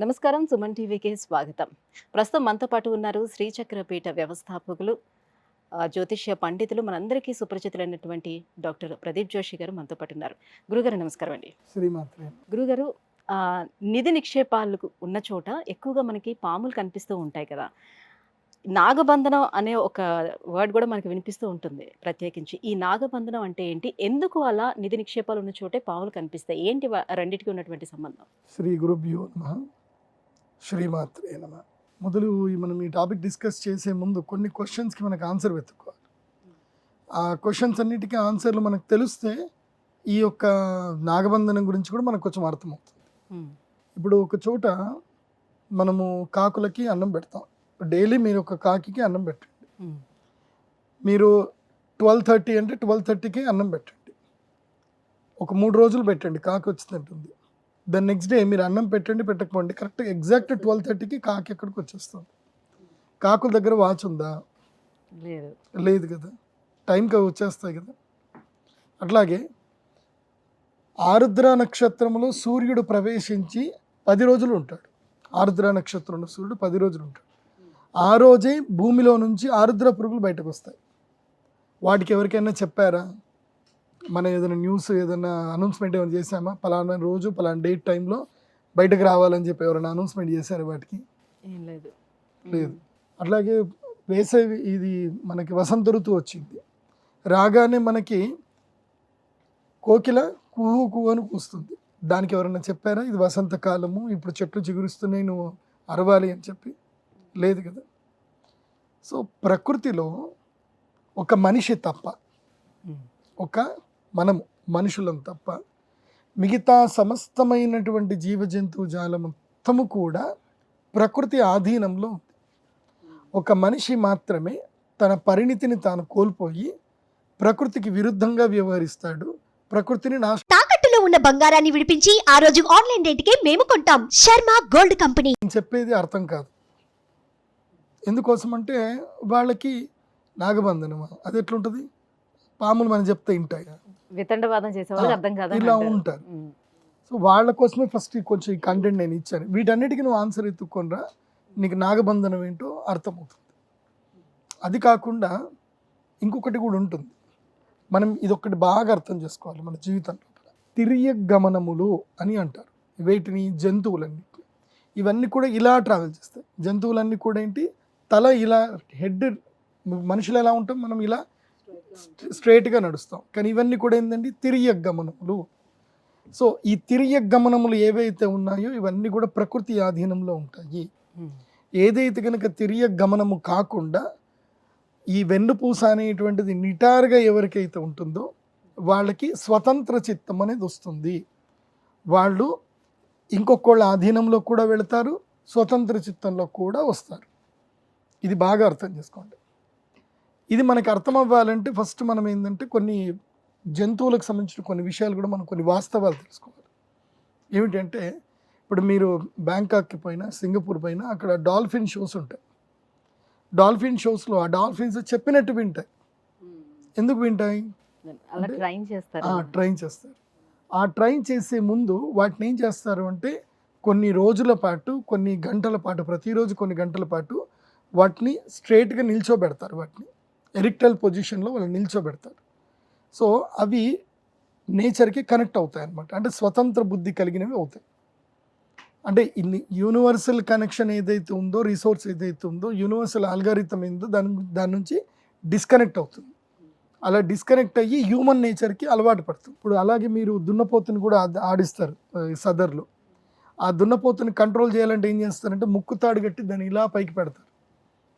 నమస్కారం. సుమన్ టీవీకి స్వాగతం. ప్రస్తుతం మనతో పాటు ఉన్నారు శ్రీచక్రపీఠ వ్యవస్థాపకులు, జ్యోతిష్య పండితులు, మనందరికీ సుపరిచితులైనటువంటి డాక్టర్ ప్రదీప్ జోషి గారు మనతో పాటు ఉన్నారు. గురుగారు నమస్కారం అండి. శ్రీమాత్రే. గురుగారు, నిధి నిక్షేపాలకు ఉన్న చోట ఎక్కువగా మనకి పాములు కనిపిస్తూ ఉంటాయి కదా! నాగబంధనం అనే ఒక వర్డ్ కూడా మనకు వినిపిస్తూ ఉంటుంది ప్రత్యేకించి. ఈ నాగబంధనం అంటే ఏంటి? ఎందుకు అలా నిధి నిక్షేపాలు ఉన్న చోటే పాములు కనిపిస్తాయి? ఏంటి రెండిటికి ఉన్నటువంటి సంబంధం? శ్రీ గురుభ్యో నమః. శ్రీమాత్రే నమః. మొదలు మనం ఈ టాపిక్ డిస్కస్ చేసే ముందు కొన్ని క్వశ్చన్స్కి మనకు ఆన్సర్ వెతుక్కోవాలి. ఆ క్వశ్చన్స్ అన్నిటికీ ఆన్సర్లు మనకు తెలిస్తే ఈ యొక్క నాగబంధనం గురించి కూడా మనకు కొంచెం అర్థమవుతుంది. ఇప్పుడు ఒక చోట మనము కాకులకి అన్నం పెడతాం. డైలీ మీరు ఒక కాకికి అన్నం పెట్టండి. మీరు 12:30 అంటే 12:30కి అన్నం పెట్టండి. ఒక 3 రోజులు పెట్టండి, కాకి వచ్చి తింటుంది. దాని నెక్స్ట్ డే మీరు అన్నం పెట్టండి, పెట్టకపోండి, కరెక్ట్గా ఎగ్జాక్ట్ 12:30కి కాకి ఎక్కడికి వచ్చేస్తుంది. కాకుల దగ్గర వాచ్ ఉందా? లేదు కదా, టైంకి అవి వచ్చేస్తాయి కదా. అట్లాగే ఆరుద్ర నక్షత్రంలో సూర్యుడు ప్రవేశించి 10 రోజులు ఉంటాడు. ఆరుద్ర నక్షత్రంలో సూర్యుడు 10 రోజులు ఉంటాడు. ఆ రోజే భూమిలో నుంచి ఆరుద్ర పురుగులు బయటకు వస్తాయి. వాటికి ఎవరికైనా చెప్పారా? మనం ఏదైనా న్యూస్ ఏదైనా అనౌన్స్మెంట్ ఏమైనా చేసామా? పలానా రోజు పలానా డేట్ టైంలో బయటకు రావాలని చెప్పి ఎవరైనా అనౌన్స్మెంట్ చేశారు వాటికి? ఏం లేదు. లేదు. అట్లాగే వేసవి, ఇది మనకి వసంత ఋతువు వచ్చింది. రాగానే మనకి కోకిల కుహు కుహు అని కూస్తుంది. దానికి ఎవరైనా చెప్పారా ఇది వసంతకాలము, ఇప్పుడు చెట్లు చిగురుస్తున్నాయి, నువ్వు అరవాలి అని చెప్పి? లేదు కదా. సో ప్రకృతిలో ఒక మనిషి తప్ప, మనుషులం తప్ప మిగతా సమస్తమైనటువంటి జీవజంతువు జాలం మొత్తము కూడా ప్రకృతి ఆధీనంలో ఉంది. ఒక మనిషి మాత్రమే తన పరిణితిని తాను కోల్పోయి ప్రకృతికి విరుద్ధంగా వ్యవహరిస్తాడు. ప్రకృతిని తాకట్టులో ఉన్న బంగారాన్ని విడిపించి ఆ రోజు ఆన్లైన్ రేటుకే మేము కొంటాం. Sharma gold company. చెప్పేది అర్థం కాదు. ఎందుకోసం అంటే వాళ్ళకి నాగబంధనం అది ఎట్లుంటుంది? పాములు మనం చెప్తే వింటాయి, వితండవాదం చేసే వాళ్ళకి అర్థం కాదు, ఇలా ఉంటారు. సో వాళ్ళ కోసమే ఫస్ట్ కొంచెం ఈ కంటెంట్ నేను ఇచ్చాను. వీటన్నిటికీ నువ్వు ఆన్సర్ ఎత్తుక్కొనరా, నీకు నాగబంధనం ఏంటో అర్థమవుతుంది. అది కాకుండా ఇంకొకటి కూడా ఉంటుంది. మనం ఇదొక్కటి బాగా అర్థం చేసుకోవాలి మన జీవితంలో. తిర్యగమనములు అని అంటారు వీటిని, జంతువులన్నీ. ఇవన్నీ కూడా ఇలా ట్రావెల్ చేస్తాయి. జంతువులన్నీ కూడా ఏంటి, తల ఇలా, హెడ్, మనుషులు ఎలా ఉంటాం మనం ఇలా స్ట్రైట్గా నడుస్తాం. కానీ ఇవన్నీ కూడా ఏంటంటే తిర్యగమనములు. సో ఈ తిర్యగమనములు ఏవైతే ఉన్నాయో ఇవన్నీ కూడా ప్రకృతి ఆధీనంలో ఉంటాయి. ఏదైతే కనుక తిర్యగమనము కాకుండా ఈ వెన్నుపూస అనేటువంటిది నిటారుగా ఎవరికైతే ఉంటుందో వాళ్ళకి స్వతంత్ర చిత్తం అనేది వస్తుంది. వాళ్ళు ఇంకొకళ్ళ ఆధీనంలో కూడా వెళతారు, స్వతంత్ర చిత్తంలో కూడా వస్తారు. ఇది బాగా అర్థం చేసుకోండి. ఇది మనకు అర్థం అవ్వాలంటే ఫస్ట్ మనం ఏంటంటే కొన్ని జంతువులకు సంబంధించిన కొన్ని విషయాలు కూడా మనం కొన్ని వాస్తవాలు తెలుసుకోవాలి. ఏమిటంటే ఇప్పుడు మీరు బ్యాంకాక్కి పోయినా, సింగపూర్ పోయినా, అక్కడ డాల్ఫిన్ షోస్ ఉంటాయి. డాల్ఫిన్ షోస్లో ఆ డాల్ఫిన్స్ చెప్పినట్టు వింటాయి. ఎందుకు వింటాయి? ట్రైన్ చేస్తారు. ఆ ట్రైన్ చేసే ముందు వాటిని ఏం చేస్తారు అంటే కొన్ని రోజుల పాటు, కొన్ని గంటల పాటు, ప్రతిరోజు కొన్ని గంటల పాటు వాటిని స్ట్రైట్గా నిల్చోబెడతారు. వాటిని ఎరిక్టల్ పొజిషన్లో వాళ్ళు నిల్చోబెడతారు. సో అవి నేచర్కి కనెక్ట్ అవుతాయి అన్నమాట. అంటే స్వతంత్ర బుద్ధి కలిగినవి అవుతాయి. అంటే ఇన్ని యూనివర్సల్ కనెక్షన్ ఏదైతే ఉందో, రిసోర్స్ ఏదైతే ఉందో, యూనివర్సల్ ఆల్గారిథం ఏందో దాని నుంచి డిస్కనెక్ట్ అవుతుంది. అలా డిస్కనెక్ట్ అయ్యి హ్యూమన్ నేచర్కి అలవాటు పడుతుంది. ఇప్పుడు అలాగే మీరు దున్నపోతుని కూడా ఆడిస్తారు సదర్లో. ఆ దున్నపోతుని కంట్రోల్ చేయాలంటే ఏం చేస్తారంటే ముక్కు తాడు కట్టి దాన్ని ఇలా పైకి పెడతారు.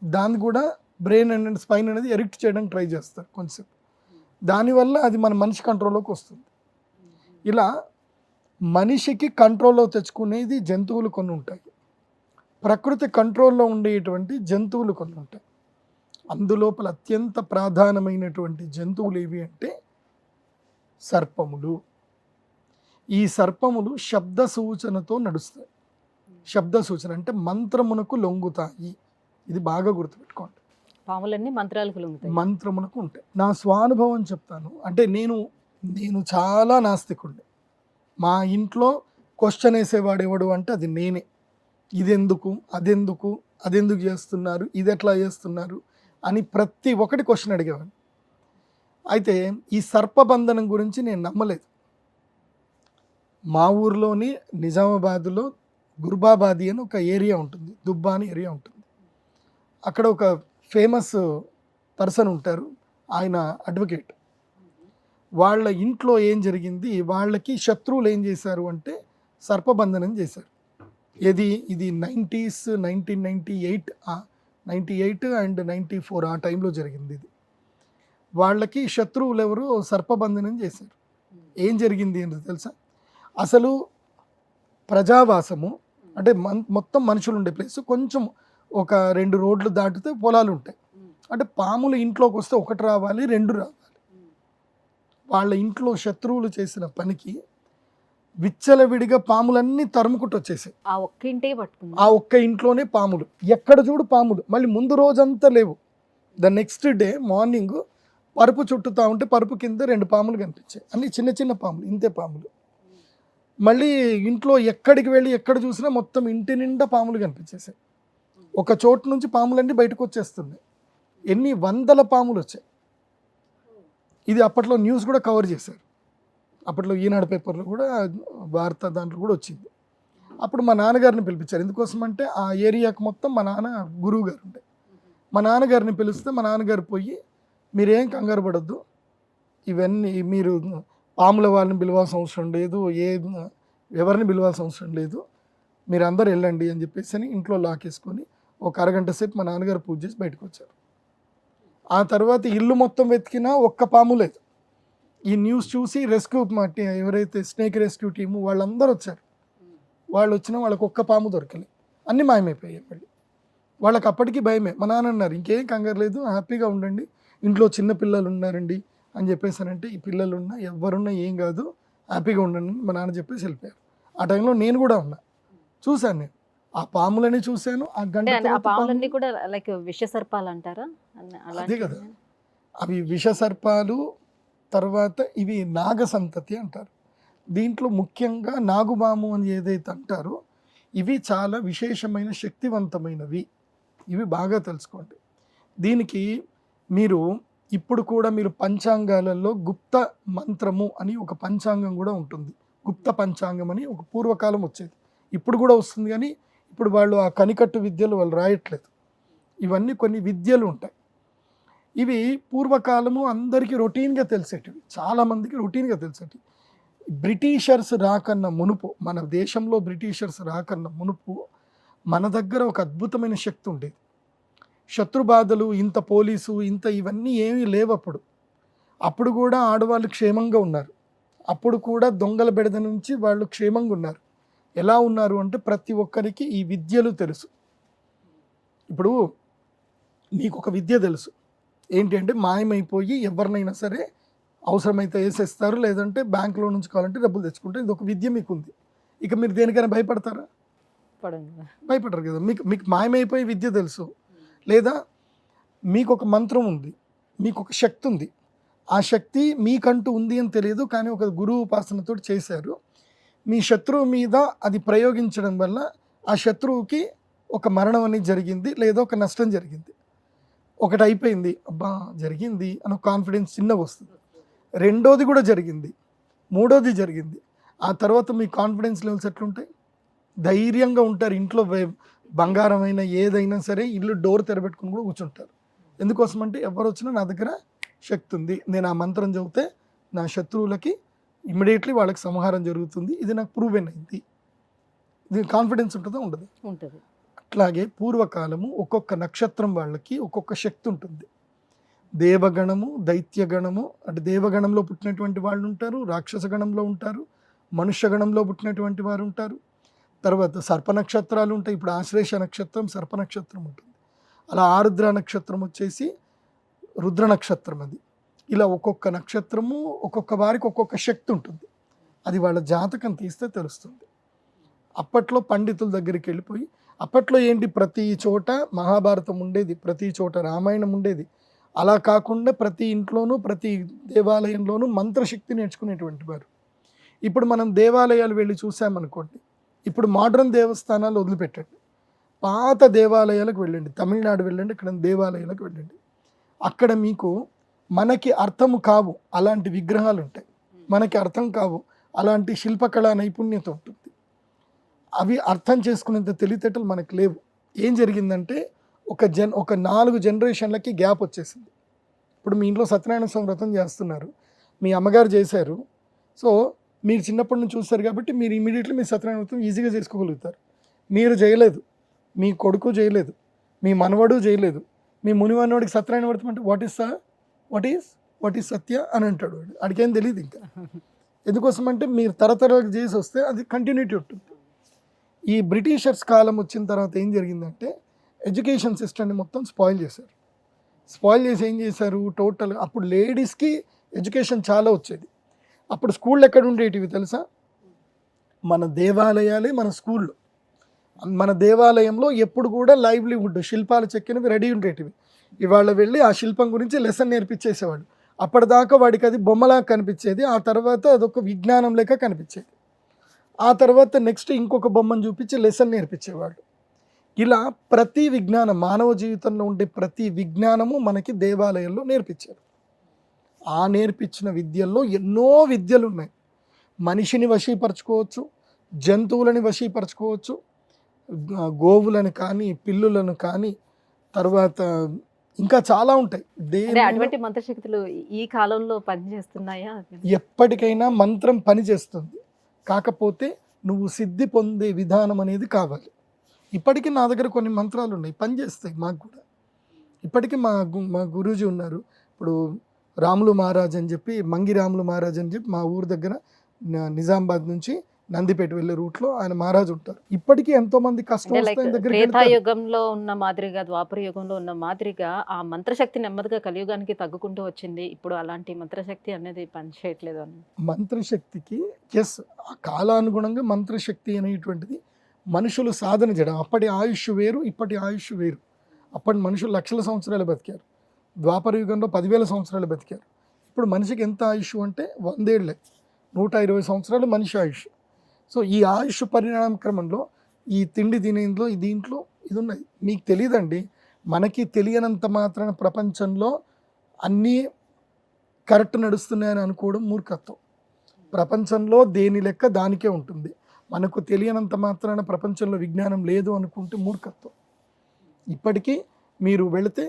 దాన్ని కూడా బ్రెయిన్ అండ్ స్పైన్ అనేది ఎరిక్ట్ చేయడానికి ట్రై చేస్తారు కొంచెం. దానివల్ల అది మన మనిషి కంట్రోల్లోకి వస్తుంది. ఇలా మనిషికి కంట్రోల్లో తెచ్చుకునేది జంతువులు కొన్ని ఉంటాయి, ప్రకృతి కంట్రోల్లో ఉండేటువంటి జంతువులు కొన్ని ఉంటాయి. అందులోపల అత్యంత ప్రధానమైనటువంటి జంతువులు ఏవి అంటే సర్పములు. ఈ సర్పములు శబ్ద సూచనతో నడుస్తాయి. శబ్ద సూచన అంటే మంత్రమునకు లొంగుతాయి. ఇది బాగా గుర్తుపెట్టుకోండి. పాములన్నీ మంత్రాలకు లొంగుతాయి, మంత్రమునకు ఉంటాయి. నా స్వానుభవం చెప్తాను. అంటే నేను చాలా నాస్తికుడిని. మా ఇంట్లో క్వశ్చన్ వేసేవాడు ఎవడు అంటే అది నేనే. ఇదెందుకు, అదెందుకు చేస్తున్నారు, ఇది ఎట్లా చేస్తున్నారు అని ప్రతి ఒక్కటి క్వశ్చన్ అడిగేవాడిని. అయితే ఈ సర్పబంధనం గురించి నేను నమ్మలేదు. మా ఊర్లోని నిజామాబాద్లో గుర్బాబాది అని ఒక ఏరియా ఉంటుంది, దుబ్బా అని ఏరియా ఉంటుంది. అక్కడ ఒక ఫేమస్ పర్సన్ ఉంటారు, ఆయన అడ్వకేట్. వాళ్ళ ఇంట్లో ఏం జరిగింది, వాళ్ళకి శత్రువులు ఏం చేశారు అంటే సర్పబంధనం చేశారు. ఇది 1998 అండ్ 94 ఆ టైంలో జరిగింది. ఇది వాళ్ళకి శత్రువులు ఎవరు సర్పబంధనం చేశారు. ఏం జరిగింది అని తెలుసా? అసలు ప్రజావాసము అంటే మొత్తం మనుషులు ఉండే ప్లేస్, కొంచెం ఒక 2 రోడ్లు దాటితే పొలాలు ఉంటాయి. అంటే పాములు ఇంట్లోకి వస్తే 1 రావాలి, 2 రావాలి. వాళ్ళ ఇంట్లో శత్రువులు చేసిన పనికి విచ్చలవిడిగా పాములన్నీ తరుముకుంటూ వచ్చేసాయి. ఆ ఒక్క ఇంటే పట్టుకుంది. ఆ ఒక్క ఇంట్లోనే పాములు, ఎక్కడ చూడు పాములు. మళ్ళీ ముందు రోజంతా లేవు. ద నెక్స్ట్ డే మార్నింగ్ పరుపు చుట్టుతా ఉంటే పరుపు కింద 2 పాములు కనిపించాయి. అన్ని చిన్న చిన్న పాములు, ఇంతే పాములు. మళ్ళీ ఇంట్లో ఎక్కడికి వెళ్ళి ఎక్కడ చూసినా మొత్తం ఇంటి నిండా పాములు కనిపించేసాయి. ఒక చోటు నుంచి పాములన్నీ బయటకు వచ్చేస్తున్నాయి. ఎన్ని వందల పాములు వచ్చాయి. ఇది అప్పట్లో న్యూస్ కూడా కవర్ చేశారు. అప్పట్లో ఈనాడు పేపర్లో కూడా, వార్త దాంట్లో కూడా వచ్చింది. అప్పుడు మా నాన్నగారిని పిలిపించారు. ఎందుకోసం అంటే ఆ ఏరియాకు మొత్తం మా నాన్న గురువు గారు ఉండే. మా నాన్నగారిని పిలిస్తే మా నాన్నగారు పోయి, మీరేం కంగారు పడద్దు, ఇవన్నీ మీరు పాముల వాళ్ళని పిలవాల్సిన అవసరం లేదు, ఎవరిని పిలవాల్సిన అవసరం లేదు, మీరు అందరు వెళ్ళండి అని చెప్పేసి అని ఇంట్లో లాకేసుకొని ఒక అరగంట సేపు మా నాన్నగారు పూజ చేసి బయటకు వచ్చారు. ఆ తర్వాత ఇల్లు మొత్తం వెతికినా ఒక్క పాము లేదు. ఈ న్యూస్ చూసి రెస్క్యూ ఎవరైతే స్నేక్ రెస్క్యూ టీము వాళ్ళందరూ వచ్చారు. వాళ్ళు వచ్చినా వాళ్ళకి ఒక్క పాము దొరకలేదు, అన్నీ మాయమైపోయాయి. మళ్ళీ వాళ్ళకి అప్పటికీ భయమే. మా నాన్న అన్నారు, ఇంకేం కంగారు లేదు, హ్యాపీగా ఉండండి, ఇంట్లో చిన్న పిల్లలు ఉన్నారండి అని చెప్పేసానంటే, ఈ పిల్లలు ఉన్నా ఎవరున్నా ఏం కాదు, హ్యాపీగా ఉండండి మా నాన్న చెప్పేసి వెళ్ళిపోయారు. ఆ టైంలో నేను కూడా ఉన్నా, చూశాను. నేను ఆ పాములని చూశాను. ఆ గంట ఆ పాములన్నీ కూడా లైక్ విష సర్పాలు అంటారా? అదే కదా, అవి విష సర్పాలు. తర్వాత ఇవి నాగ సంతతి అంటారు. దీంట్లో ముఖ్యంగా నాగుబాము అని ఏదైతే అంటారో, ఇవి చాలా విశేషమైన శక్తివంతమైనవి. ఇవి బాగా తెలుసుకోండి. దీనికి మీరు ఇప్పుడు కూడా మీరు పంచాంగాలలో గుప్త మంత్రము అని ఒక పంచాంగం కూడా ఉంటుంది. గుప్త పంచాంగం అని ఒక పూర్వకాలం వచ్చేది, ఇప్పుడు కూడా వస్తుంది. కానీ ఇప్పుడు వాళ్ళు ఆ కనికట్టు విద్యలు వాళ్ళు రాయట్లేదు. ఇవన్నీ కొన్ని విద్యలు ఉంటాయి. ఇవి పూర్వకాలము అందరికీ రొటీన్గా తెలిసేటివి, చాలామందికి రొటీన్గా తెలిసేటివి. బ్రిటిషర్స్ రాకన్నా మునుపు, మన దేశంలో బ్రిటిషర్స్ రాకన్నా మునుపు మన దగ్గర ఒక అద్భుతమైన శక్తి ఉండేది. శత్రుబాధలు, ఇంత పోలీసు, ఇంత ఇవన్నీ ఏమీ లేవు అప్పుడు కూడా ఆడవాళ్ళు క్షేమంగా ఉన్నారు. అప్పుడు కూడా దొంగల బెడద నుంచి వాళ్ళు క్షేమంగా ఉన్నారు. ఎలా ఉన్నారు అంటే ప్రతి ఒక్కరికి ఈ విద్యలు తెలుసు. ఇప్పుడు మీకు ఒక విద్య తెలుసు, ఏంటి అంటే మాయమైపోయి ఎవరినైనా సరే అవసరమైతే వేసేస్తారు, లేదంటే బ్యాంకులో నుంచి కావాలంటే డబ్బులు తెచ్చుకుంటారు. ఇది ఒక విద్య మీకు ఉంది. ఇక మీరు దేనికైనా భయపడతారా? భయపడరు కదా. మీకు మాయమైపోయి విద్య తెలుసు. లేదా మీకు ఒక మంత్రం ఉంది, మీకు ఒక శక్తి ఉంది. ఆ శక్తి మీకంటూ ఉంది అని తెలియదు, కానీ ఒక గురువు ఉపాసనతో చేశారు. మీ శత్రువు మీద అది ప్రయోగించడం వల్ల ఆ శత్రువుకి ఒక మరణం అనేది జరిగింది, లేదా ఒక నష్టం జరిగింది. ఒకటి అయిపోయింది, అబ్బా జరిగింది అని ఒక కాన్ఫిడెన్స్ చిన్నగా వస్తుంది. రెండోది కూడా జరిగింది, మూడోది జరిగింది. ఆ తర్వాత మీ కాన్ఫిడెన్స్ లెవెల్స్ ఎట్లుంటాయి? ధైర్యంగా ఉంటారు. ఇంట్లో బంగారం అయినా ఏదైనా సరే ఇల్లు డోర్ తెరబెట్టుకుని కూడా కూర్చుంటారు. ఎందుకోసం అంటే ఎవరు వచ్చినా నా దగ్గర శక్తి ఉంది, నేను ఆ మంత్రం చదివితే నా శత్రువులకి ఇమ్మీడియట్లీ వాళ్ళకి సంహారం జరుగుతుంది, ఇది నాకు ప్రూవెన్ అయింది. ఇది కాన్ఫిడెన్స్ ఉంటుందా? ఉండదు. అట్లాగే పూర్వకాలము ఒక్కొక్క నక్షత్రం వాళ్ళకి ఒక్కొక్క శక్తి ఉంటుంది. దేవగణము, దైత్యగణము, అంటే దేవగణంలో పుట్టినటువంటి వాళ్ళు ఉంటారు, రాక్షస గణంలో ఉంటారు, మనుష్య గణంలో పుట్టినటువంటి వారు ఉంటారు. తర్వాత సర్ప నక్షత్రాలు ఉంటాయి. ఇప్పుడు ఆశ్లేష నక్షత్రం సర్ప నక్షత్రం ఉంటుంది. అలా ఆరుద్ర నక్షత్రం వచ్చేసి రుద్ర నక్షత్రం. అది ఇలా ఒక్కొక్క నక్షత్రము ఒక్కొక్క వారికి ఒక్కొక్క శక్తి ఉంటుంది. అది వాళ్ళ జాతకం తీస్తే తెలుస్తుంది. అప్పట్లో పండితుల దగ్గరికి వెళ్ళిపోయి, అప్పట్లో ఏంటి, ప్రతి చోట మహాభారతం ఉండేది, ప్రతి చోట రామాయణం ఉండేది. అలా కాకుండా ప్రతి ఇంట్లోనూ ప్రతి దేవాలయంలోనూ మంత్రశక్తి నేర్చుకునేటువంటి వారు. ఇప్పుడు మనం దేవాలయాలు వెళ్ళి చూసామనుకోండి, ఇప్పుడు మోడ్రన్ దేవస్థానాలు వదిలిపెట్టండి, పాత దేవాలయాలకు వెళ్ళండి, తమిళనాడు వెళ్ళండి, ఇక్కడ దేవాలయాలకు వెళ్ళండి. అక్కడ మీకు మనకి అర్థము కావు అలాంటి విగ్రహాలు ఉంటాయి, మనకి అర్థం కావు అలాంటి శిల్పకళా నైపుణ్యత ఉంటుంది. అవి అర్థం చేసుకునేంత తెలివితేటలు మనకు లేవు. ఏం జరిగిందంటే ఒక 4 జనరేషన్లకి గ్యాప్ వచ్చేసింది. ఇప్పుడు మీ ఇంట్లో సత్యనారాయణ స్వామి వ్రతం చేస్తున్నారు, మీ అమ్మగారు చేశారు, సో మీరు చిన్నప్పటి నుంచి చూస్తారు కాబట్టి మీరు ఇమీడియట్లీ మీ సత్యనారాయణ వ్రతం ఈజీగా చేసుకోగలుగుతారు. మీరు చేయలేదు, మీ కొడుకు చేయలేదు, మీ మనవడు చేయలేదు, మీ మునివన్నవాడికి సత్యనారాయణ వ్రతం అంటే వాట్ ఈస్ సత్య అని అంటాడు వాడు, అడిగేం తెలియదు ఇంకా. ఎందుకోసం అంటే మీరు తరతరాలకు చేసి వస్తే అది కంటిన్యూటీ ఉంటుంది. ఈ బ్రిటిషర్స్ కాలం వచ్చిన తర్వాత ఏం జరిగిందంటే ఎడ్యుకేషన్ సిస్టమ్ని మొత్తం స్పాయిల్ చేశారు. స్పాయిల్ చేసి ఏం చేశారు టోటల్, అప్పుడు లేడీస్కి ఎడ్యుకేషన్ చాలా వచ్చేది. అప్పుడు స్కూళ్ళు ఎక్కడ ఉండేటివి తెలుసా? మన దేవాలయాలే మన స్కూళ్ళు. మన దేవాలయంలో ఎప్పుడు కూడా లైవ్లీవుడ్ శిల్పాలు చెక్కినవి రెడీ ఉండేటివి. ఇవాళ వెళ్ళి ఆ శిల్పం గురించి లెసన్ నేర్పించేసేవాడు. అప్పటిదాకా వాడికి అది బొమ్మలా కనిపించేది, ఆ తర్వాత అదొక విజ్ఞానం లెక్క కనిపించేది. ఆ తర్వాత నెక్స్ట్ ఇంకొక బొమ్మను చూపించి లెసన్ నేర్పించేవాడు. ఇలా ప్రతి విజ్ఞానం, మానవ జీవితంలో ఉండే ప్రతి విజ్ఞానము మనకి దేవాలయంలో నేర్పించారు. ఆ నేర్పించిన విద్యల్లో ఎన్నో విద్యలు ఉన్నాయి. మనిషిని వశీపరచుకోవచ్చు, జంతువులని వశీపరచుకోవచ్చు, గోవులను కానీ పిల్లులను కానీ, తర్వాత ఇంకా చాలా ఉంటాయి. అటువంటి మంత్రశక్తులు ఈ కాలంలో పనిచేస్తున్నాయా? ఎప్పటికైనా మంత్రం పనిచేస్తుంది, కాకపోతే నువ్వు సిద్ధి పొందే విధానం అనేది కావాలి. ఇప్పటికీ నా దగ్గర కొన్ని మంత్రాలు ఉన్నాయి, పనిచేస్తాయి మాకు కూడా. ఇప్పటికీ మా గురూజీ ఉన్నారు, ఇప్పుడు రాములు మహారాజ్ అని చెప్పి, మంగి రాములు మహారాజ్ అని చెప్పి మా ఊరు దగ్గర నిజామాబాద్ నుంచి నందిపేట వెళ్ళే రూట్లో ఆయన మహారాజు ఉంటారు. ఇప్పటికీ ఎంతో మంది కష్టం త్రేతాయుగంలో ఉన్న మాదిరిగా, ద్వాపర యుగంలో ఉన్న మాదిరిగా ఆ మంత్రశక్తి నెమ్మదిగా కలియుగానికి తగ్గుకుంటూ వచ్చింది. ఇప్పుడు అలాంటి మంత్రశక్తి అనేది పనిచేయట్లేదు అని. మంత్రశక్తికి ఎస్, ఆ కాలానుగుణంగా మంత్రశక్తి అనేటువంటిది మనుషులు సాధన చేయడం. అప్పటి ఆయుష్ వేరు, ఇప్పటి ఆయుష్ వేరు. అప్పటి మనుషులు లక్షల సంవత్సరాలు బతికారు, ద్వాపర యుగంలో 10,000 సంవత్సరాలు బతికారు. ఇప్పుడు మనిషికి ఎంత ఆయుష్ అంటే 100 ఏళ్ళే, 120 సంవత్సరాలు మనిషి ఆయుష్. సో ఈ ఆయుష్ పరిణామ క్రమంలో ఈ తిండి తినేందులో దీంట్లో ఇది ఉన్నది. మీకు తెలియదండి, మనకి తెలియనంత మాత్రాన ప్రపంచంలో అన్నీ కరెక్ట్ నడుస్తున్నాయని అనుకోవడం మూర్ఖత్వం. ప్రపంచంలో దేని లెక్క దానికే ఉంటుంది. మనకు తెలియనంత మాత్రాన ప్రపంచంలో విజ్ఞానం లేదు అనుకుంటే మూర్ఖత్వం. ఇప్పటికీ మీరు వెళితే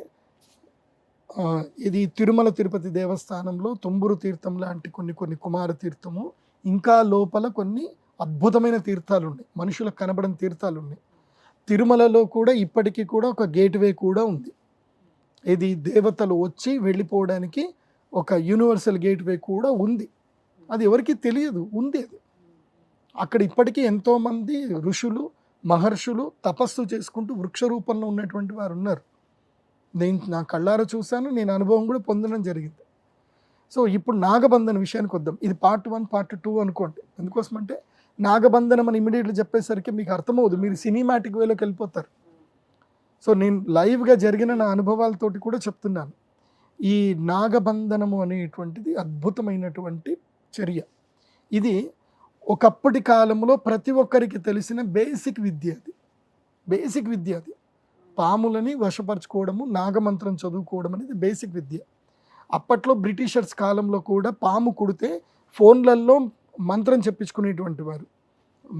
ఇది తిరుమల తిరుపతి దేవస్థానంలో తుంబురు తీర్థం లాంటి కొన్ని కుమార తీర్థము, ఇంకా లోపల కొన్ని అద్భుతమైన తీర్థాలు ఉన్నాయి, మనుషులకు కనబడని తీర్థాలు ఉన్నాయి. తిరుమలలో కూడా ఇప్పటికీ కూడా ఒక గేట్వే కూడా ఉంది. ఇది దేవతలు వచ్చి వెళ్ళిపోవడానికి ఒక యూనివర్సల్ గేట్వే కూడా ఉంది. అది ఎవరికి తెలియదు, ఉంది అది. అక్కడ ఇప్పటికీ ఎంతోమంది ఋషులు మహర్షులు తపస్సు చేసుకుంటూ వృక్ష రూపంలో ఉన్నటువంటి వారు ఉన్నారు. నేను నా కళ్ళారా చూశాను, నేను అనుభవం కూడా పొందడం జరిగింది. సో ఇప్పుడు నాగబంధన విషయానికి వద్దాం. ఇది పార్ట్ 1 పార్ట్ 2 అనుకోండి. ఎందుకోసం అంటే నాగబంధనం అని ఇమీడియట్లీ చెప్పేసరికి మీకు అర్థమవుదు, మీరు సినిమాటిక్ వేలోకి వెళ్ళిపోతారు. సో నేను లైవ్గా జరిగిన నా అనుభవాలతోటి కూడా చెప్తున్నాను. ఈ నాగబంధనము అనేటువంటిది అద్భుతమైనటువంటి చర్య. ఇది ఒకప్పటి కాలంలో ప్రతి ఒక్కరికి తెలిసిన బేసిక్ విద్య అది. పాములని వశపరచుకోవడము, నాగమంత్రం చదువుకోవడం అనేది బేసిక్ విద్య. అప్పట్లో బ్రిటిషర్స్ కాలంలో కూడా పాము కుడితే ఫోన్లలో మంత్రం చెప్పించుకునేటువంటి వారు.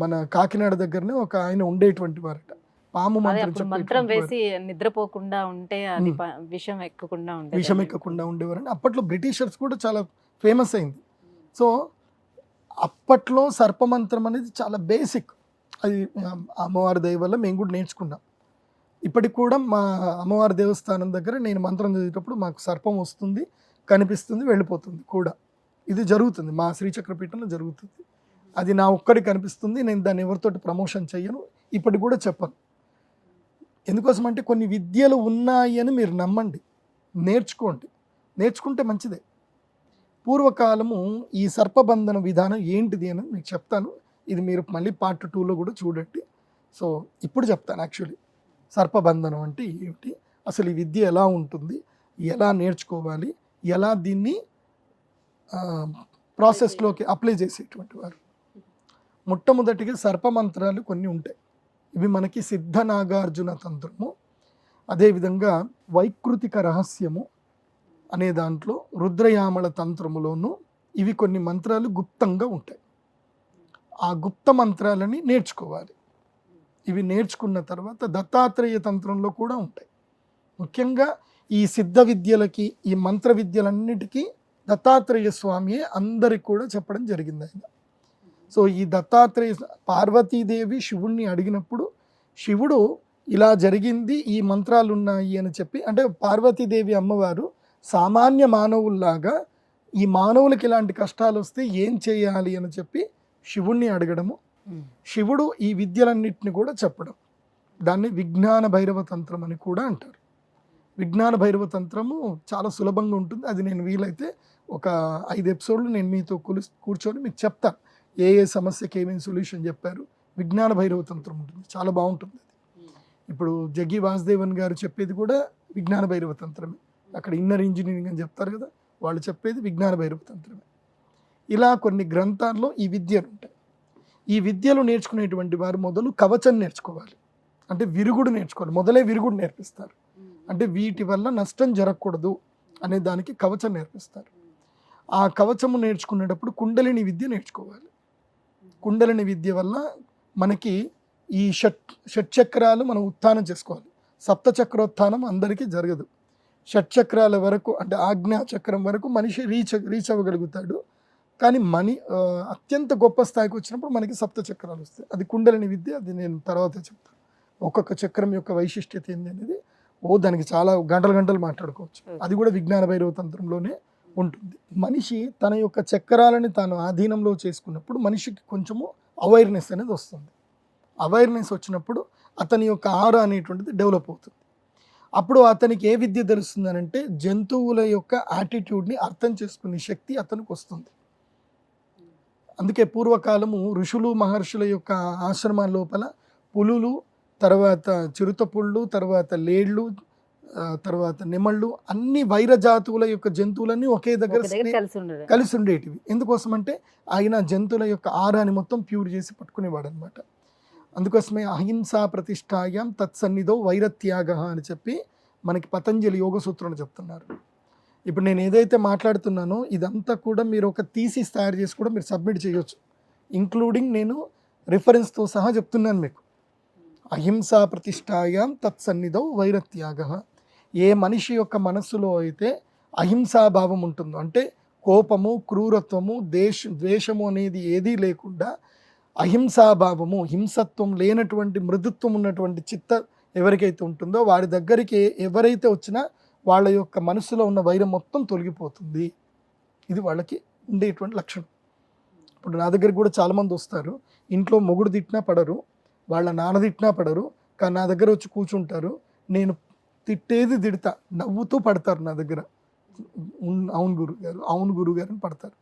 మన కాకినాడ దగ్గరనే ఒక ఆయన ఉండేటువంటి వారట, పాము మంత్రం వేసి నిద్రపోకుండా ఉంటే అది విషం ఎక్కకుండా ఉండేవారని. అప్పట్లో బ్రిటిషర్స్ కూడా చాలా ఫేమస్ అయింది. సో అప్పట్లో సర్పమంత్రం అనేది చాలా బేసిక్. అది అమ్మవారి దయ వల్ల మేము కూడా నేర్చుకున్నాం. ఇప్పటికి కూడా మా అమ్మవారి దేవస్థానం దగ్గర నేను మంత్రం చదివేటప్పుడు మాకు సర్పం వస్తుంది, కనిపిస్తుంది, వెళ్ళిపోతుంది కూడా. ఇది జరుగుతుంది, మా శ్రీచక్రపీఠంలో జరుగుతుంది. అది నా ఒక్కడికి కనిపిస్తుంది, నేను దాన్ని ఎవరితోటి ప్రమోషన్ చెయ్యను, ఇప్పటికి కూడా చెప్పను. ఎందుకోసం అంటే కొన్ని విద్యలు ఉన్నాయి అని మీరు నమ్మండి, నేర్చుకుంటే మంచిదే. పూర్వకాలము ఈ సర్పబంధన విధానం ఏంటిది అని మీకు చెప్తాను. ఇది మీరు మళ్ళీ పార్ట్ 2లో కూడా చూడండి. సో ఇప్పుడు చెప్తాను యాక్చువల్లీ సర్పబంధనం అంటే ఏమిటి, అసలు ఈ విద్య ఎలా ఉంటుంది, ఎలా నేర్చుకోవాలి, ఎలా దీన్ని ప్రాసెస్లోకి అప్లై చేసేటువంటి వారు. మొట్టమొదటిగా సర్పమంత్రాలు కొన్ని ఉంటాయి. ఇవి మనకి సిద్ధ నాగార్జున తంత్రము, అదేవిధంగా వైకృతిక రహస్యము అనే దాంట్లో రుద్రయామల తంత్రములోను ఇవి కొన్ని మంత్రాలు గుప్తంగా ఉంటాయి. ఆ గుప్త మంత్రాలని నేర్చుకోవాలి. ఇవి నేర్చుకున్న తర్వాత దత్తాత్రేయ తంత్రంలో కూడా ఉంటాయి. ముఖ్యంగా ఈ సిద్ధ విద్యలకి, ఈ మంత్ర విద్యలన్నిటికీ దత్తాత్రేయ స్వామియే అందరికి కూడా చెప్పడం జరిగింది ఆయన. సో ఈ దత్తాత్రేయ, పార్వతీదేవి శివుణ్ణి అడిగినప్పుడు శివుడు ఇలా జరిగింది, ఈ మంత్రాలు ఉన్నాయి అని చెప్పి, అంటే పార్వతీదేవి అమ్మవారు సామాన్య మానవుల్లాగా ఈ మానవులకి ఇలాంటి కష్టాలు వస్తే ఏం చేయాలి అని చెప్పి శివుణ్ణి అడగడము, శివుడు ఈ విద్యలన్నిటిని కూడా చెప్పడం, దాన్ని విజ్ఞాన భైరవ తంత్రం అని కూడా అంటారు. విజ్ఞాన భైరవ తంత్రము చాలా సులభంగా ఉంటుంది. అది నేను వీలైతే ఒక 5 ఎపిసోడ్లు నేను మీతో కూర్చొని మీకు చెప్తాను ఏ ఏ సమస్యకి ఏమేమి సొల్యూషన్ చెప్పారు. విజ్ఞాన భైరవ తంత్రం ఉంటుంది, చాలా బాగుంటుంది. అది ఇప్పుడు జగ్గి వాసుదేవన్ గారు చెప్పేది కూడా విజ్ఞాన భైరవ తంత్రమే. అక్కడ ఇన్నర్ ఇంజనీరింగ్ అని చెప్తారు కదా, వాళ్ళు చెప్పేది విజ్ఞాన భైరవ తంత్రమే. ఇలా కొన్ని గ్రంథాల్లో ఈ విద్యలు ఉంటాయి. ఈ విద్యలు నేర్చుకునేటువంటి వారు మొదలు కవచం నేర్చుకోవాలి, అంటే విరుగుడు నేర్చుకోవాలి. మొదలే విరుగుడు నేర్పిస్తారు, అంటే వీటి వల్ల నష్టం జరగకూడదు అనే దానికి కవచం నేర్పిస్తారు. ఆ కవచము నేర్చుకునేటప్పుడు కుండలిని విద్య నేర్చుకోవాలి. కుండలిని విద్య వల్ల మనకి ఈ షట్చక్రాలు మనం ఉత్థానం చేసుకోవాలి. సప్తచక్రోత్థానం అందరికీ జరగదు. షట్చక్రాల వరకు, అంటే ఆజ్ఞా చక్రం వరకు మనిషి రీచ్ అవ్వగలుగుతాడు. కానీ అత్యంత గొప్ప స్థాయికి వచ్చినప్పుడు మనకి సప్తచక్రాలు వస్తాయి. అది కుండలిని విద్య, అది నేను తర్వాత చెప్తాను. ఒక్కొక్క చక్రం యొక్క వైశిష్ట్యత ఏంది అనేది దానికి చాలా గంటలు మాట్లాడుకోవచ్చు. అది కూడా విజ్ఞాన భైరవ తంత్రంలోనే ఉంటుంది. మనిషి తన యొక్క చక్రాలని తాను ఆధీనంలో చేసుకున్నప్పుడు మనిషికి కొంచెము అవేర్నెస్ అనేది వస్తుంది. అవేర్నెస్ వచ్చినప్పుడు అతని యొక్క ఆరా అనేటువంటిది డెవలప్ అవుతుంది. అప్పుడు అతనికి ఏ విద్య తెలుస్తుంది అంటే జంతువుల యొక్క యాటిట్యూడ్ని అర్థం చేసుకునే శక్తి అతనికి వస్తుంది. అందుకే పూర్వకాలము ఋషులు మహర్షుల యొక్క ఆశ్రమాల లోపల పులులు, తర్వాత చిరుతపుళ్ళు, తర్వాత లేళ్ళు, తర్వాత నెమళ్ళు, అన్ని వైర జాతువుల యొక్క జంతువులన్నీ ఒకే దగ్గర కలిసి ఉండేటివి. ఎందుకోసం అంటే ఆయన జంతువుల యొక్క ఆరాని మొత్తం ప్యూర్ చేసి పట్టుకునేవాడు అనమాట. అందుకోసమే అహింసా ప్రతిష్టాయాం తత్సన్నిధో వైరత్యాగ అని చెప్పి మనకి పతంజలి యోగ సూత్రంలో చెప్తున్నారు. ఇప్పుడు నేను ఏదైతే మాట్లాడుతున్నానో ఇదంతా కూడా మీరు ఒక థీసిస్ తయారు చేసి కూడా మీరు సబ్మిట్ చేయొచ్చు, ఇంక్లూడింగ్ నేను రిఫరెన్స్తో సహా చెప్తున్నాను మీకు. అహింసా ప్రతిష్టాయాం తత్సన్నిధౌ వైరత్యాగ. ఏ మనిషి యొక్క మనస్సులో అయితే అహింసాభావం ఉంటుందో, అంటే కోపము, క్రూరత్వము, ద్వేషము అనేది ఏదీ లేకుండా అహింసాభావము, హింసత్వం లేనటువంటి మృదుత్వం ఉన్నటువంటి చిత్త ఎవరికైతే ఉంటుందో వారి దగ్గరికి ఎవరైతే వచ్చినా వాళ్ళ యొక్క మనసులో ఉన్న వైరం మొత్తం తొలగిపోతుంది. ఇది వాళ్ళకి ఉండేటువంటి లక్షణం. ఇప్పుడు నా దగ్గరికి కూడా చాలామంది వస్తారు, ఇంట్లో మొగుడు తిట్టినా పడరు, వాళ్ళ నాన్న తిట్టినా పడరు, కానీ నా దగ్గర వచ్చి కూర్చుంటారు. నేను తిట్టేది తిడతా, నవ్వుతూ పడతారు నా దగ్గర. అవును గురుగారు అని పడతారు.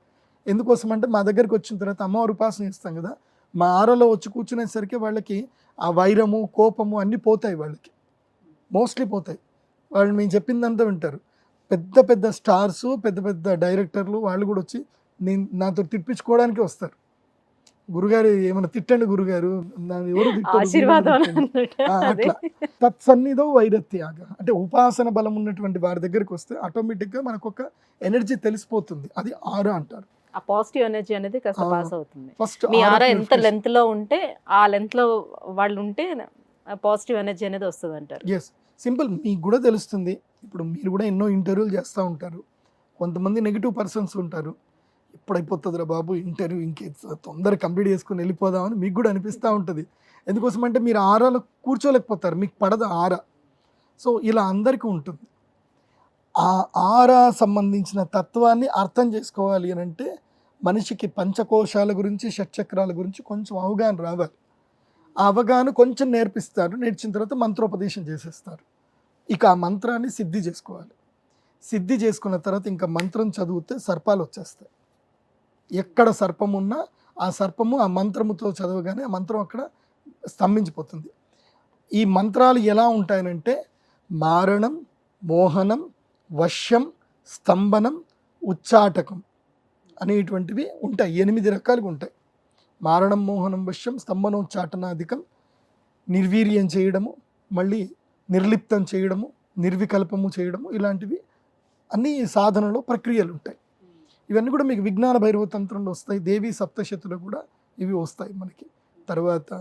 ఎందుకోసం అంటే మా దగ్గరికి వచ్చిన తర్వాత అమ్మవారి ఉపాసన చేస్తాం కదా, మా ఆరలో వచ్చి కూర్చునేసరికి వాళ్ళకి ఆ వైరము, కోపము అన్నీ పోతాయి. వాళ్ళకి మోస్ట్లీ పోతాయి. వాళ్ళు మేము చెప్పిందంతా వింటారు. పెద్ద పెద్ద స్టార్సు, పెద్ద పెద్ద డైరెక్టర్లు వాళ్ళు కూడా వచ్చి నాతో తిప్పించుకోవడానికి వస్తారు. గురుగారు ఏమైనా తిట్టండి గురుగారు, ఎవరు అట్లా. తత్సన్నిధో వైరత్యాగ, అంటే ఉపాసన బలం ఉన్నటువంటి వారి దగ్గరికి వస్తే ఆటోమేటిక్గా మనకు ఒక ఎనర్జీ తెలిసిపోతుంది. అది ఆరా అంటారు. ఆ పాజిటివ్ ఎనర్జీ అనేది కాస్త పాస్ అవుతుంది. ఫస్ట్ మీ ఆరా ఎంత లెంత్ లో ఉంటే ఆ లెంత్ లో వాళ్ళు ఉంటే పాజిటివ్ ఎనర్జీ అనేది వస్తుంది అంటారు. Yes, simple. మీకు కూడా తెలుస్తుంది. ఇప్పుడు మీరు కూడా ఎన్నో ఇంటర్వ్యూలు చేస్తూ ఉంటారు. కొంతమంది నెగిటివ్ పర్సన్స్ ఉంటారు. ఇప్పుడు అయిపోతుందిరా బాబు ఇంటర్వ్యూ, ఇంకే తొందరగా కంప్లీట్ చేసుకుని వెళ్ళిపోదామని మీకు కూడా అనిపిస్తూ ఉంటుంది. ఎందుకోసం అంటే మీరు ఆరాలో కూర్చోలేకపోతారు, మీకు పడదు ఆరా. సో ఇలా అందరికీ ఉంటుంది. ఆ ఆరా సంబంధించిన తత్వాన్ని అర్థం చేసుకోవాలి అని అంటే మనిషికి పంచకోశాల గురించి, షట్చక్రాల గురించి కొంచెం అవగాహన రావాలి. ఆ అవగాహన కొంచెం నేర్పిస్తారు, నేర్చిన తర్వాత మంత్రోపదేశం చేసేస్తారు. ఇక ఆ మంత్రాన్ని సిద్ధి చేసుకోవాలి. సిద్ధి చేసుకున్న తర్వాత ఇంకా మంత్రం చదివితే సర్పాలు వచ్చేస్తాయి. ఎక్కడ సర్పం ఉన్నా ఆ సర్పము ఆ మంత్రముతో చదవగానే ఆ మంత్రం అక్కడ స్తంభించిపోతుంది. ఈ మంత్రాలు ఎలా ఉంటాయనంటే మారణం, మోహనం, వశ్యం, స్తంభనం, ఉచ్చాటకం అనేటువంటివి ఉంటాయి. 8 రకాలుగా ఉంటాయి. మారణం, మోహనం, వశ్యం, స్తంభనం, ఉచ్చాటనాధికం, నిర్వీర్యం చేయడము, మళ్ళీ నిర్లిప్తం చేయడము, నిర్వికల్పము చేయడము, ఇలాంటివి అన్ని సాధనలో ప్రక్రియలు ఉంటాయి. ఇవన్నీ కూడా మీకు విజ్ఞాన భైరవ తంత్రంలో వస్తాయి. దేవి సప్తశతిలో కూడా ఇవి వస్తాయి మనకి. తర్వాత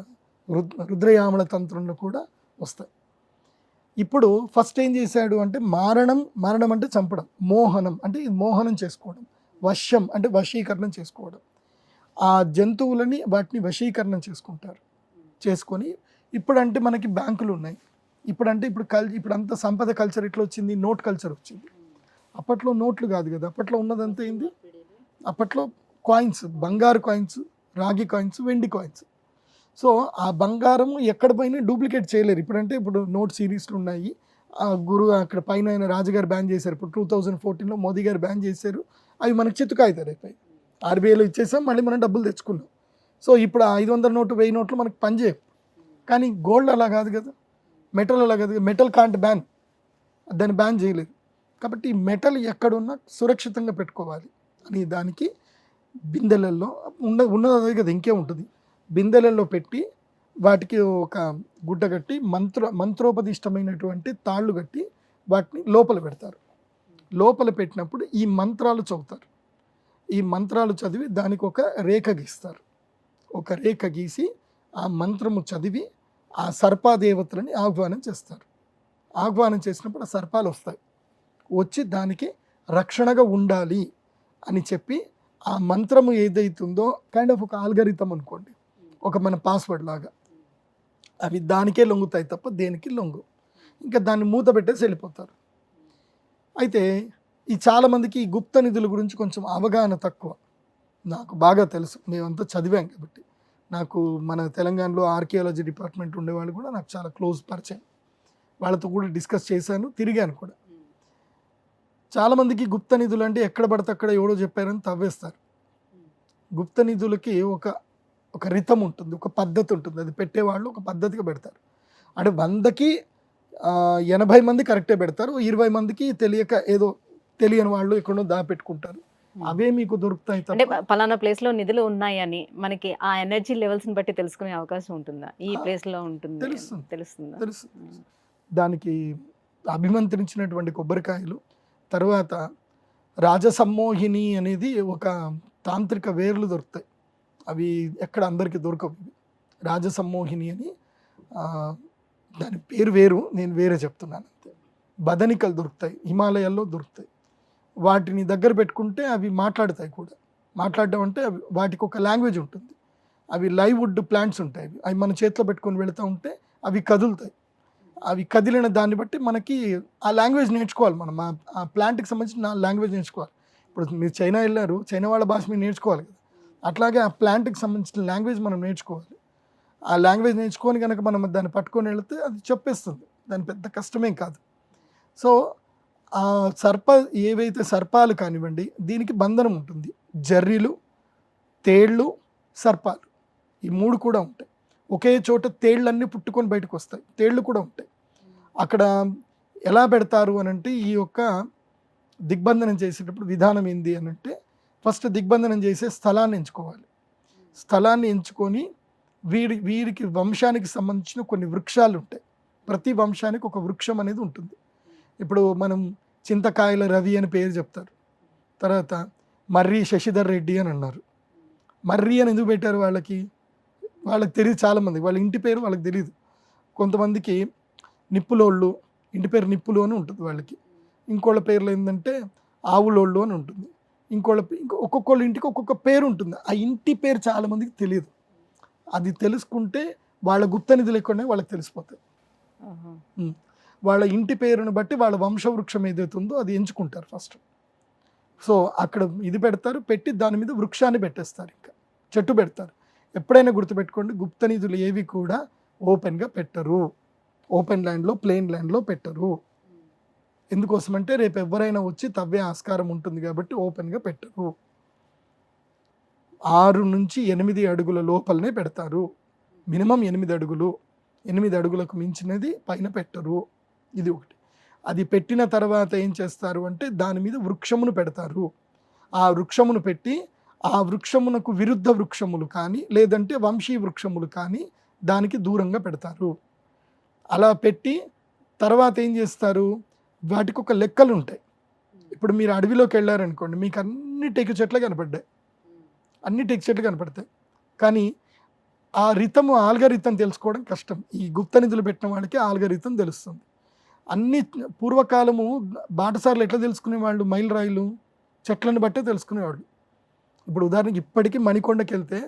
రుద్రయామల తంత్రంలో కూడా వస్తాయి. ఇప్పుడు ఫస్ట్ ఏం చేశాడు అంటే మరణం అంటే చంపడం, మోహనం అంటే ఇది మోహనం చేసుకోవడం, వశ్యం అంటే వశీకరణం చేసుకోవడం. ఆ జంతువులని వాటిని వశీకరణం చేసుకొని ఇప్పుడంటే మనకి బ్యాంకులు ఉన్నాయి. ఇప్పుడు అంత సంపద కల్చర్ ఎట్లా వచ్చింది, నోట్ కల్చర్ వచ్చింది. అప్పట్లో నోట్లు కాదు కదా, అప్పట్లో ఉన్నదంతా ఏంది, అప్పట్లో కాయిన్స్, బంగారు కాయిన్స్, రాగి కాయిన్స్, వెండి కాయిన్స్. సో ఆ బంగారం ఎక్కడ పైన డూప్లికేట్ చేయలేరు. ఇప్పుడు నోట్ సిరీస్లు ఉన్నాయి. ఆ అక్కడ పైన ఆయన రాజుగారు బ్యాన్ చేశారు. ఇప్పుడు 2014లో మోదీ గారు బ్యాన్ చేశారు. అవి మనకు చిత్తుకు అవుతారు. అయిపోయి ఆర్బీఐలో ఇచ్చేసాం, మళ్ళీ మనం డబ్బులు తెచ్చుకున్నాం. సో ఇప్పుడు 500 నోటు 1000 నోట్లు మనకు పనిచేయవు. కానీ గోల్డ్ అలా కాదు కదా, మెటల్ అలా కాదు. మెటల్ కాంట్ బ్యాన్, దాన్ని బ్యాన్ చేయలేదు. కాబట్టి మెటల్ ఎక్కడున్నా సురక్షితంగా పెట్టుకోవాలి అని దానికి బిందెలలో ఉన్నది అదే కదా, ఇంకే ఉంటుంది. బిందెలలో పెట్టి వాటికి ఒక గుడ్డ కట్టి మంత్రోపదిష్టమైనటువంటి తాళ్ళు కట్టి వాటిని లోపల పెడతారు. లోపల పెట్టినప్పుడు ఈ మంత్రాలు చదువుతారు. ఈ మంత్రాలు చదివి దానికి ఒక రేఖ గీస్తారు. ఒక రేఖ గీసి ఆ మంత్రము చదివి ఆ సర్పాదేవతలని ఆహ్వానం చేస్తారు. ఆహ్వానం చేసినప్పుడు ఆ సర్పాలు వస్తాయి. వచ్చి దానికి రక్షణగా ఉండాలి అని చెప్పి ఆ మంత్రము ఏదైతుందో కైండ్ ఆఫ్ ఒక ఆల్గరిథం అనుకోండి, ఒక మన పాస్వర్డ్ లాగా, అవి దానికే లొంగుతాయి తప్ప దేనికి లొంగు. ఇంకా దాన్ని మూత పెట్టేసి వెళ్ళిపోతారు. అయితే ఈ చాలామందికి ఈ గుప్త నిధుల గురించి కొంచెం అవగాహన తక్కువ. నాకు బాగా తెలుసు, మేమంతా చదివాం కాబట్టి. నాకు మన తెలంగాణలో ఆర్కియాలజీ డిపార్ట్మెంట్ ఉండేవాళ్ళు కూడా నాకు చాలా క్లోజ్ పరిచయం. వాళ్ళతో కూడా డిస్కస్ చేశాను, తిరిగాను కూడా. చాలామందికి గుప్త నిధులు అంటే ఎక్కడ పడితే అక్కడ ఎవడో చెప్పారని తవ్వేస్తారు. గుప్త నిధులకి ఒక రితం ఉంటుంది, ఒక పద్ధతి ఉంటుంది. అది పెట్టేవాళ్ళు ఒక పద్ధతిగా పెడతారు. అంటే 100కి 80 మంది కరెక్టే పెడతారు, 20 మందికి తెలియని వాళ్ళు ఎక్కడో దాపెట్టుకుంటారు. అవే మీకు దొరుకుతాయి. అంటే పలానా ప్లేస్ లో నిధులు ఉన్నాయని మనకి ఆ ఎనర్జీ లెవెల్స్ ని బట్టి తెలుసుకునే అవకాశం ఉంటుందా? ఈ ప్లేస్ లో ఉంటుంది తెలుస్తుందా? దానికి అభిమంత్రించినటువంటి కొబ్బరికాయలు, తర్వాత రాజసమ్మోహిని అనేది ఒక తాంత్రిక వేర్లు దొరుకుతాయి. అవి ఎక్కడ అందరికీ దొరకవు. రాజసమ్మోహిని అని దాని పేరు వేరు, నేను వేరే చెప్తున్నాను అంతే. బదనికలు దొరుకుతాయి, హిమాలయాల్లో దొరుకుతాయి. వాటిని దగ్గర పెట్టుకుంటే అవి మాట్లాడతాయి కూడా. మాట్లాడడం అంటే వాటికి ఒక లాంగ్వేజ్ ఉంటుంది. అవి లైవ్ వుడ్ ప్లాంట్స్ ఉంటాయి. అవి మన చేతిలో పెట్టుకొని వెళుతూ ఉంటే అవి కదులుతాయి. అవి కదిలిన దాన్ని బట్టి మనకి ఆ లాంగ్వేజ్ నేర్చుకోవాలి. మనం ఆ ప్లాంట్కి సంబంధించిన లాంగ్వేజ్ నేర్చుకోవాలి. ఇప్పుడు మీరు చైనా వెళ్ళారు, చైనా వాళ్ళ భాష మీరు నేర్చుకోవాలి కదా. అట్లాగే ఆ ప్లాంట్కి సంబంధించిన లాంగ్వేజ్ మనం నేర్చుకోవాలి. ఆ లాంగ్వేజ్ నేర్చుకొని కనుక మనం దాన్ని పట్టుకొని వెళితే అది చెప్పేస్తుంది. దాని పెద్ద కష్టమేం కాదు. సో ఆ ఏవైతే సర్పాలు కానివ్వండి, దీనికి బంధనం ఉంటుంది. జర్రీలు, తేళ్ళు, సర్పాలు, ఈ 3 కూడా ఉంటాయి. ఒకే చోట తేళ్ళన్నీ పుట్టుకొని బయటకు వస్తాయి. తేళ్ళు కూడా ఉంటాయి. అక్కడ ఎలా పెడతారు అని అంటే, ఈ యొక్క దిగ్బంధనం చేసేటప్పుడు విధానం ఏంది అని అంటే, ఫస్ట్ దిగ్బంధనం చేసే స్థలాన్ని ఎంచుకోవాలి. స్థలాన్ని ఎంచుకొని వీరికి వంశానికి సంబంధించిన కొన్ని వృక్షాలు ఉంటాయి. ప్రతి వంశానికి ఒక వృక్షం అనేది ఉంటుంది. ఇప్పుడు మనం చింతకాయల రవి అని పేరు చెప్తారు. తర్వాత మర్రి శశిధర్ రెడ్డి అని అన్నారు. మర్రి అని ఎందుకు పెట్టారు? వాళ్ళకి తెలియదు. చాలామంది వాళ్ళ ఇంటి పేరు వాళ్ళకి తెలియదు. కొంతమందికి నిప్పులోళ్ళు, ఇంటి పేరు నిప్పులు అని ఉంటుంది వాళ్ళకి. ఇంకోళ్ళ పేర్లు ఏంటంటే ఆవులోళ్ళు అని ఉంటుంది. ఒక్కొక్కళ్ళ ఇంటికి ఒక్కొక్క పేరు ఉంటుంది. ఆ ఇంటి పేరు చాలామందికి తెలియదు. అది తెలుసుకుంటే వాళ్ళ గుప్త నిధులు ఎక్కువనే వాళ్ళకి తెలిసిపోతాయి. వాళ్ళ ఇంటి పేరును బట్టి వాళ్ళ వంశవృక్షం ఏదైతే ఉందో అది ఎంచుకుంటారు ఫస్ట్. సో అక్కడ ఇది పెడతారు, పెట్టి దాని మీద వృక్షాన్ని పెట్టేస్తారు, ఇంకా చెట్టు పెడతారు. ఎప్పుడైనా గుర్తుపెట్టుకోండి, గుప్త నిధులు ఏవి కూడా ఓపెన్గా పెట్టరు. ఓపెన్ ల్యాండ్లో, ప్లెయిన్ ల్యాండ్లో పెట్టరు. ఎందుకోసమంటే రేపు ఎవరైనా వచ్చి తవ్వే ఆస్కారం ఉంటుంది కాబట్టి ఓపెన్గా పెట్టరు. 6 నుంచి 8 అడుగుల లోపలనే పెడతారు. మినిమం 8 అడుగులు. 8 అడుగులకు మించినది పైన పెట్టరు. ఇది ఒకటి. అది పెట్టిన తర్వాత ఏం చేస్తారు అంటే దాని మీద వృక్షమును పెడతారు. ఆ వృక్షమును పెట్టి ఆ వృక్షమునకు విరుద్ధ వృక్షములు కానీ లేదంటే వంశీ వృక్షములు కానీ దానికి దూరంగా పెడతారు. అలా పెట్టి తర్వాత ఏం చేస్తారు, వాటికి ఒక లెక్కలు ఉంటాయి. ఇప్పుడు మీరు అడవిలోకి వెళ్ళారనుకోండి, మీకు అన్ని టేకు చెట్లు కనపడ్డాయి, అన్ని టేకు చెట్లు కనపడతాయి. కానీ ఆ రితము ఆల్గరితం తెలుసుకోవడం కష్టం. ఈ గుప్త నిధులు పెట్టిన వాళ్ళకి ఆల్గరితం తెలుస్తుంది. అన్ని పూర్వకాలము బాటసార్లు ఎట్లా తెలుసుకునేవాళ్ళు, మైల్ రాయిలు చెట్లను బట్టే తెలుసుకునేవాళ్ళు. ఇప్పుడు ఉదాహరణకి ఇప్పటికీ మణికొండకి వెళ్తే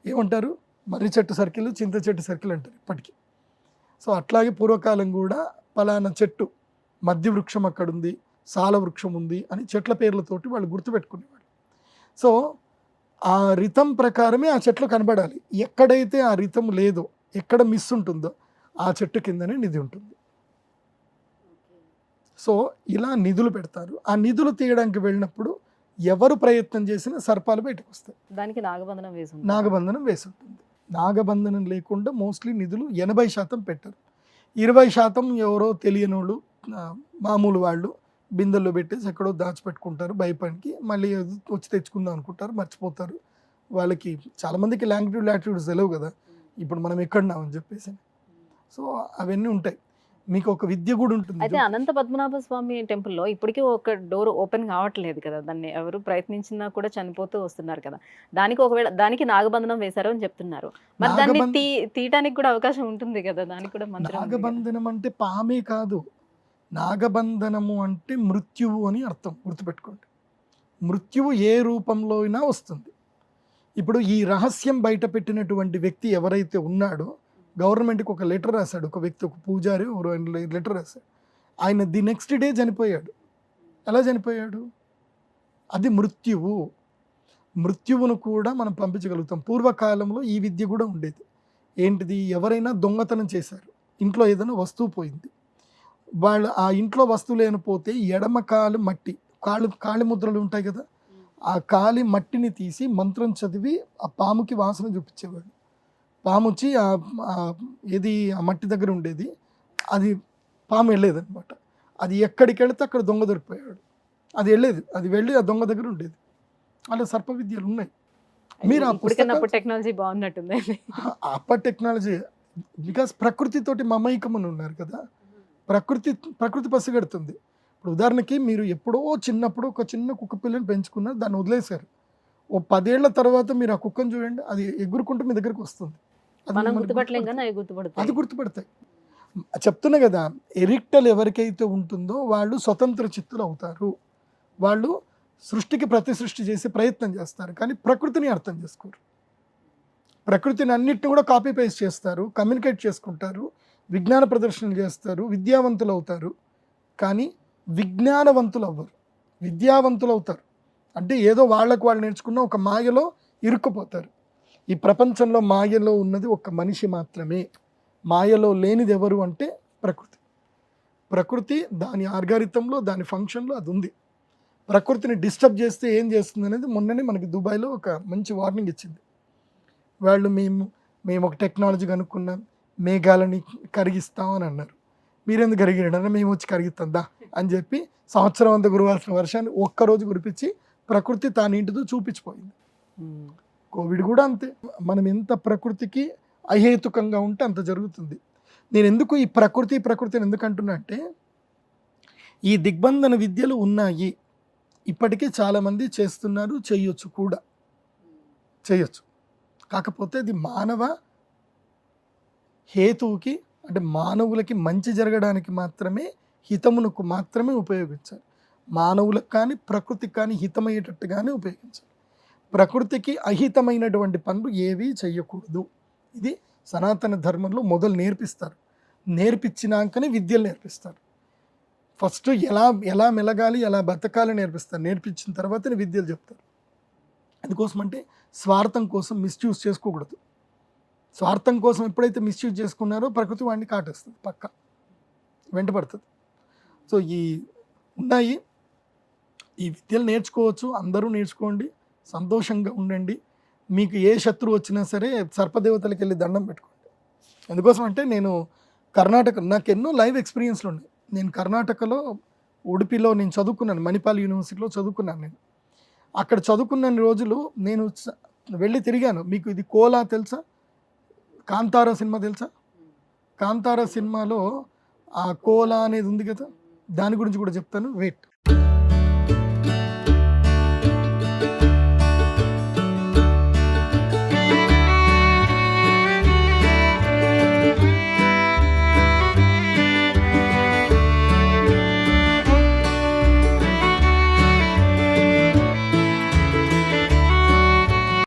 ఏమంటారు, మర్రి చెట్టు సర్కిల్, చింత చెట్టు సర్కిల్ అంటారు ఇప్పటికీ. సో అట్లాగే పూర్వకాలం కూడా పలానా చెట్టు మధ్య వృక్షం అక్కడ ఉంది, సాల వృక్షం ఉంది అని చెట్ల పేర్లతోటి వాళ్ళు గుర్తుపెట్టుకునేవాళ్ళు. సో ఆ రితం ప్రకారమే ఆ చెట్లు కనబడాలి. ఎక్కడైతే ఆ రితం లేదో, ఎక్కడ మిస్ ఉంటుందో ఆ చెట్టు కిందనే నిధి ఉంటుంది. సో ఇలా నిధులు పెడతారు. ఆ నిధులు తీయడానికి వెళ్ళినప్పుడు ఎవరు ప్రయత్నం చేసినా సర్పాలు బయటకు వస్తాయి. దానికి నాగబంధనం వేసి ఉంటుంది. నాగబంధనం వేసి ఉంటుంది. నాగబంధనం లేకుండా మోస్ట్లీ నిధులు 80% పెట్టరు. 20% ఎవరో తెలియని వాళ్ళు, మామూలు వాళ్ళు బిందెల్లో పెట్టేసి ఎక్కడో దాచిపెట్టుకుంటారు భయపడికి. మళ్ళీ వచ్చి తెచ్చుకుందాం అనుకుంటారు, మర్చిపోతారు. వాళ్ళకి చాలామందికి లాంగిట్యూడ్ లాటిట్యూడ్స్ తెలియవు కదా, ఇప్పుడు మనం ఎక్కడున్నామని చెప్పేసి. సో అవన్నీ ఉంటాయి. మీకు ఒక విద్య కూడా ఉంటుంది. అయితే అనంత పద్మనాభ స్వామి టెంపుల్లో ఇప్పటికీ ఒక డోర్ ఓపెన్ కావట్లేదు కదా, దాన్ని ఎవరు ప్రయత్నించినా కూడా చనిపోతూ వస్తున్నారు కదా. దానికి ఒకవేళ దానికి నాగబంధనం వేశారు అని చెప్తున్నారు. మరి దాన్ని తీయటానికి కూడా అవకాశం ఉంటుంది కదా, దానికి కూడా మంత్రం ఉంది కదా. నాగబంధనం అంటే పామే కాదు, నాగబంధనము అంటే మృత్యువు అని అర్థం, గుర్తుపెట్టుకోండి. మృత్యువు ఏ రూపంలో అయినా వస్తుంది. ఇప్పుడు ఈ రహస్యం బయట పెట్టినటువంటి వ్యక్తి ఎవరైతే ఉన్నాడో, గవర్నమెంట్కి ఒక లెటర్ రాశాడు ఒక వ్యక్తి, ఒక పూజారి లెటర్ రాశాడు. ఆయన ది నెక్స్ట్ డే చనిపోయాడు. ఎలా చనిపోయాడు? అది మృత్యువు. మృత్యువును కూడా మనం పంపించగలుగుతాం. పూర్వకాలంలో ఈ విద్య కూడా ఉండేది. ఏంటిది, ఎవరైనా దొంగతనం చేశారు, ఇంట్లో ఏదైనా వస్తువు పోయింది, వాళ్ళు ఆ ఇంట్లో వస్తువులు ఏమైనా పోతే ఎడమ కాలు మట్టి, కాళి ముద్రలు ఉంటాయి కదా, ఆ కాలి మట్టిని తీసి మంత్రం చదివి ఆ పాముకి వాసన చూపించేవాడు. పాము వచ్చి ఏది ఆ మట్టి దగ్గర ఉండేది, అది పాము వెళ్ళేదన్నమాట. అది ఎక్కడికి వెళితే అక్కడ దొంగ దొరికిపోయాడు. అది వెళ్ళేది, అది వెళ్ళి ఆ దొంగ దగ్గర ఉండేది. అలా సర్ప విద్యలు ఉన్నాయి. మీరు టెక్నాలజీ బాగున్నట్టుంది. అప్పటి టెక్నాలజీ, బికాస్ ప్రకృతితోటి మమైకమని ఉన్నారు కదా, ప్రకృతి పసిగడుతుంది. ఇప్పుడు ఉదాహరణకి మీరు ఎప్పుడో చిన్నప్పుడు ఒక చిన్న కుక్క పిల్లని పెంచుకున్నారు, దాన్ని వదిలేశారు. ఓ 10 ఏళ్ల తర్వాత మీరు ఆ కుక్కను చూడండి, అది ఎగురుకుంటూ మీ దగ్గరికి వస్తుంది. అది గుర్తుపడతాయి. చెప్తున్నా కదా, ఎరిక్టల్ ఎవరికైతే ఉంటుందో వాళ్ళు స్వతంత్ర చిత్తులు అవుతారు. వాళ్ళు సృష్టికి ప్రతి సృష్టి చేసే ప్రయత్నం చేస్తారు, కానీ ప్రకృతిని అర్థం చేసుకోరు. ప్రకృతిని అన్నిటిని కూడా కాపీ పేస్ట్ చేస్తారు, కమ్యూనికేట్ చేసుకుంటారు, విజ్ఞాన ప్రదర్శనలు చేస్తారు, విద్యావంతులు అవుతారు. కానీ విజ్ఞానవంతులు అవ్వరు, విద్యావంతులు అవుతారు. అంటే ఏదో వాళ్ళకు వాళ్ళు నేర్చుకున్న ఒక మాయలో ఇరుక్కుపోతారు. ఈ ప్రపంచంలో మాయలో ఉన్నది ఒక మనిషి మాత్రమే. మాయలో లేనిది ఎవరు అంటే ప్రకృతి. ప్రకృతి దాని ఆల్గారిథంలో, దాని ఫంక్షన్లో అది ఉంది. ప్రకృతిని డిస్టర్బ్ చేస్తే ఏం చేస్తుంది అనేది మొన్ననే మనకి దుబాయ్లో ఒక మంచి వార్నింగ్ ఇచ్చింది. వాళ్ళు మేము ఒక టెక్నాలజీ కనుక్కున్నాం, మేఘాలని కరిగిస్తాం అని అన్నారు. మీరెందుకు కరిగిరన్నా, మేము వచ్చి కరిగిస్తుందా అని చెప్పి సంవత్సరం అంతా కురవాల్సిన వర్షాన్ని ఒక్కరోజు కురిపించి ప్రకృతి తానేంటిదో చూపించిపోయింది. కోవిడ్ కూడా అంతే. మనం ఎంత ప్రకృతికి అహేతుకంగా ఉంటే అంత జరుగుతుంది. నేను ఎందుకు ఈ ప్రకృతిని ఎందుకు అంటున్నా అంటే, ఈ దిగ్బంధన విద్యలు ఉన్నాయి, ఇప్పటికీ చాలామంది చేస్తున్నారు, చేయొచ్చు కూడా, చేయొచ్చు. కాకపోతే అది మానవ హేతువుకి, అంటే మానవులకి మంచి జరగడానికి మాత్రమే, హితమునకు మాత్రమే ఉపయోగించాలి. మానవులకు కానీ ప్రకృతికి కానీ హితమయ్యేటట్టుగానే ఉపయోగించాలి. ప్రకృతికి అహితమైనటువంటి పనులు ఏవీ చేయకూడదు. ఇది సనాతన ధర్మంలో మొదలు నేర్పిస్తారు. నేర్పించినాకనే విద్యలు నేర్పిస్తారు. ఫస్ట్ ఎలా మెలగాలి, ఎలా బతకాలి నేర్పిస్తారు. నేర్పించిన తర్వాతనే విద్యలు చెప్తారు. అందుకోసమంటే స్వార్థం కోసం మిస్యూజ్ చేసుకోకూడదు. స్వార్థం కోసం ఎప్పుడైతే మిస్యూజ్ చేసుకున్నారో ప్రకృతి వాడిని కాటేస్తుంది, పక్క వెంటపడుతుంది. సో ఉన్నాయి, ఈ విద్యలు నేర్చుకోవచ్చు, అందరూ నేర్చుకోండి, సంతోషంగా ఉండండి. మీకు ఏ శత్రువు వచ్చినా సరే సర్పదేవతలకు వెళ్ళి దండం పెట్టుకోండి. ఎందుకోసం అంటే నేను నాకు ఎన్నో లైవ్ ఎక్స్పీరియన్స్లు ఉన్నాయి. నేను కర్ణాటకలో ఉడిపిలో నేను చదువుకున్నాను, మణిపాల్ యూనివర్సిటీలో చదువుకున్నాను. నేను అక్కడ చదువుకున్న రోజులు నేను వెళ్ళి తిరిగాను. మీకు ఇది కోలా తెలుసా? కాంతారా సినిమా తెలుసా? కాంతారా సినిమాలో ఆ కోలా అనేది ఉంది కదా, దాని గురించి కూడా చెప్తాను. వెయిట్.